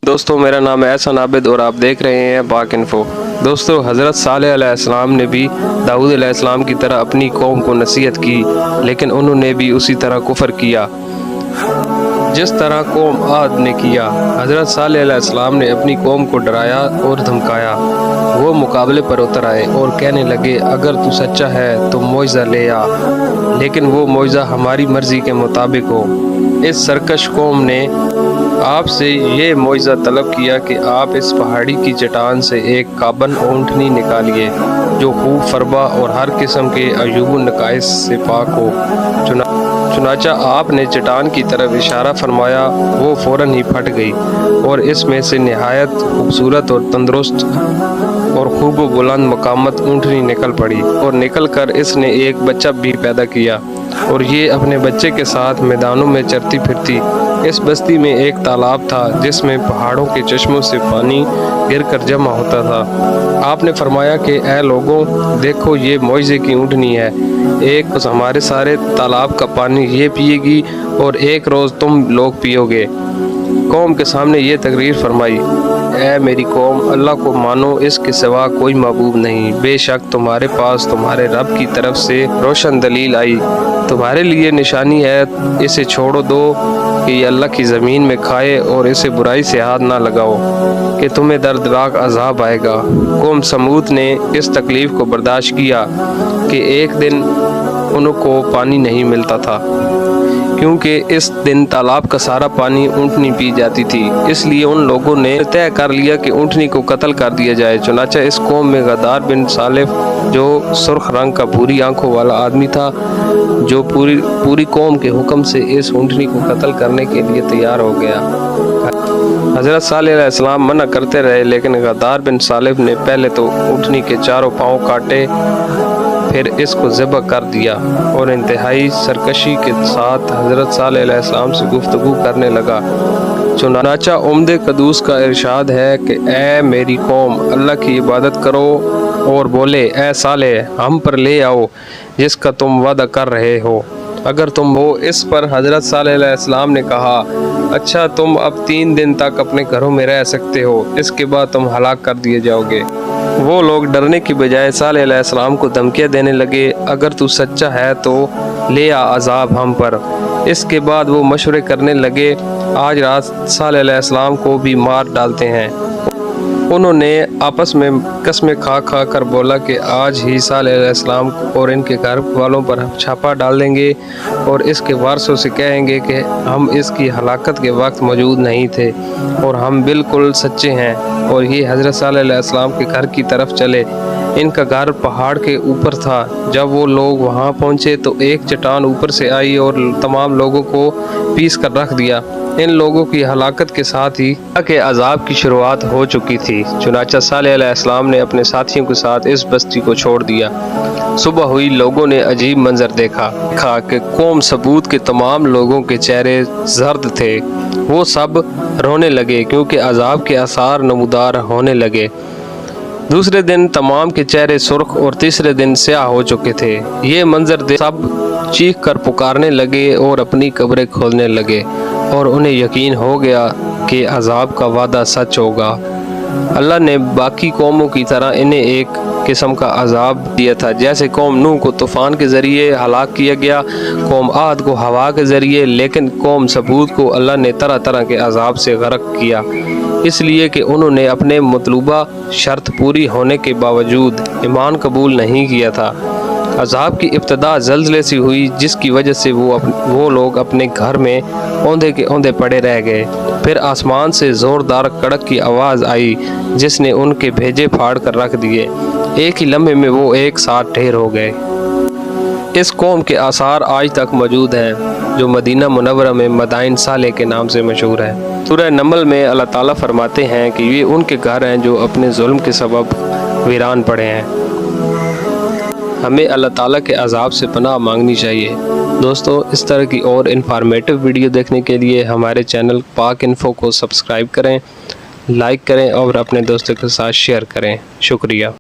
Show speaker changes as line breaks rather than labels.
دوستو میرا نام ہے احسان عابد اور آپ دیکھ رہے ہیں پاک انفو۔ دوستو حضرت صالح علیہ السلام نے بھی داؤد علیہ السلام کی طرح اپنی قوم کو نصیحت کی، لیکن انہوں نے بھی اسی طرح کفر کیا جس طرح قوم عاد نے کیا۔ حضرت صالح علیہ السلام نے اپنی قوم کو ڈرایا اور دھمکایا۔ وہ مقابلے پر اتر آئے اور کہنے لگے اگر تو سچا ہے تو معجزہ لے آ، لیکن وہ معجزہ ہماری مرضی کے مطابق ہو۔ اس سرکش قوم نے آپ سے یہ معجزہ طلب کیا کہ آپ اس پہاڑی کی چٹان سے ایک کابن اونٹنی نکالیے جو خوب فربا اور ہر قسم کے عیوب و نقائص سے پاک ہو۔ چنانچہ آپ نے چٹان کی طرف اشارہ فرمایا، وہ فوراً ہی پھٹ گئی اور اس میں سے نہایت خوبصورت اور تندرست اور خوب و بلند مقامت اونٹنی نکل پڑی، اور نکل کر اس نے ایک بچہ بھی پیدا کیا، اور یہ اپنے بچے کے ساتھ میدانوں میں چرتی پھرتی۔ اس بستی میں ایک تالاب تھا جس میں پہاڑوں کے چشموں سے پانی گر کر جمع ہوتا تھا۔ آپ نے فرمایا کہ اے لوگوں، دیکھو یہ معجزے کی اونٹنی ہے، ایک روز ہمارے سارے تالاب کا پانی یہ پیے گی اور ایک روز تم لوگ پیو گے۔ قوم کے سامنے یہ تقریر فرمائی، اے میری قوم، اللہ کو مانو، اس کے سوا کوئی معبود نہیں۔ بے شک تمہارے پاس تمہارے رب کی طرف سے روشن دلیل آئی، تمہارے لیے نشانی ہے، اسے چھوڑو دو کہ یہ اللہ کی زمین میں کھائے، اور اسے برائی سے ہاتھ نہ لگاؤ کہ تمہیں دردناک عذاب آئے گا۔ قوم سمود نے اس تکلیف کو برداشت کیا کہ ایک دن ان کو پانی نہیں ملتا تھا، کیونکہ اس دن تالاب کا سارا پانی اونٹنی پی جاتی تھی۔ اس لیے ان لوگوں نے طے کر لیا کہ اونٹنی کو قتل کر دیا جائے۔ چنانچہ اس قوم میں غدار بن صالف، جو سرخ رنگ کا بھوری آنکھوں والا آدمی تھا، جو پوری قوم کے حکم سے اس اونٹنی کو قتل کرنے کے لیے تیار ہو گیا۔ حضرت صالح علیہ السلام منع کرتے رہے، لیکن غدار بن صالف نے پہلے تو اونٹنی کے چاروں پاؤں کاٹے، پھر اس کو ذبح کر دیا، اور انتہائی سرکشی کے ساتھ حضرت صالح علیہ السلام سے گفتگو کرنے لگا۔ چنانچہ عمدہ قدوس کا ارشاد ہے کہ اے میری قوم، اللہ کی عبادت کرو، اور بولے اے صالح، ہم پر لے آؤ جس کا تم وعدہ کر رہے ہو اگر تم ہو۔ اس پر حضرت صالح علیہ السلام نے کہا، اچھا تم اب 3 دن تک اپنے گھروں میں رہ سکتے ہو، اس کے بعد تم ہلاک کر دیے جاؤ گے۔ وہ لوگ ڈرنے کی بجائے صالح علیہ السلام کو دھمکیاں دینے لگے، اگر تو سچا ہے تو لے آ عذاب ہم پر۔ اس کے بعد وہ مشورے کرنے لگے، آج رات صالح علیہ السلام کو بھی مار ڈالتے ہیں۔ انہوں نے آپس میں قسمیں کھا کھا کر بولا کہ آج ہی صالح علیہ السلام اور ان کے گھر والوں پر چھاپا ڈال دیں گے، اور اس کے وارثوں سے کہیں گے کہ ہم اس کی ہلاکت کے وقت موجود نہیں تھے اور ہم بالکل سچے ہیں۔ اور یہ حضرت صالح علیہ السلام کے گھر کی طرف چلے۔ ان کا گھر پہاڑ کے اوپر تھا۔ جب وہ لوگ وہاں پہنچے تو ایک چٹان اوپر سے آئی اور تمام لوگوں کو پیس کر رکھ دیا۔ ان لوگوں کی ہلاکت کے ساتھ ہی اللہ کے عذاب کی شروعات ہو چکی تھی۔ چنانچہ صالح علیہ السلام نے اپنے ساتھیوں کے ساتھ اس بستی کو چھوڑ دیا۔ صبح ہوئی، لوگوں نے عجیب منظر دیکھا کہ قوم سمود کے تمام لوگوں کے چہرے زرد تھے۔ وہ سب رونے لگے کیونکہ عذاب کے آثار نمودار ہونے لگے۔ دوسرے دن تمام کے چہرے سرخ اور تیسرے دن سیاہ ہو چکے تھے۔ یہ منظر دیکھ سب چیخ کر پکارنے لگے اور اپنی قبریں کھولنے لگے، اور انہیں یقین ہو گیا کہ عذاب کا وعدہ سچ ہوگا۔ اللہ نے باقی قوموں کی طرح انہیں ایک قسم کا عذاب دیا تھا، جیسے قوم نوح کو طوفان کے ذریعے ہلاک کیا گیا، قوم عاد کو ہوا کے ذریعے، لیکن قوم سمود کو اللہ نے طرح طرح کے عذاب سے غرق کیا، اس لیے کہ انہوں نے اپنے مطلوبہ شرط پوری ہونے کے باوجود ایمان قبول نہیں کیا تھا۔ عذاب کی ابتدا زلزلے سے ہوئی، جس کی وجہ سے وہ لوگ اپنے گھر میں اوندھے کے اوندھے پڑے رہ گئے۔ پھر آسمان سے زوردار کڑک کی آواز آئی جس نے ان کے بھیجے پھاڑ کر رکھ دیے۔ ایک ہی لمحے میں وہ ایک ساتھ ڈھیر ہو گئے۔ اس قوم کے آثار آج تک موجود ہیں، جو مدینہ منورہ میں مدائن صالح کے نام سے مشہور ہے۔ سورہ نمل میں اللہ تعالیٰ فرماتے ہیں کہ یہ ان کے گھر ہیں جو اپنے ظلم کے سبب ویران پڑے ہیں۔ ہمیں اللہ تعالیٰ کے عذاب سے پناہ مانگنی چاہیے۔ دوستو، اس طرح کی اور انفارمیٹیو ویڈیو دیکھنے کے لیے ہمارے چینل پاک انفو کو سبسکرائب کریں، لائک کریں اور اپنے دوستوں کے ساتھ شیئر کریں۔ شکریہ۔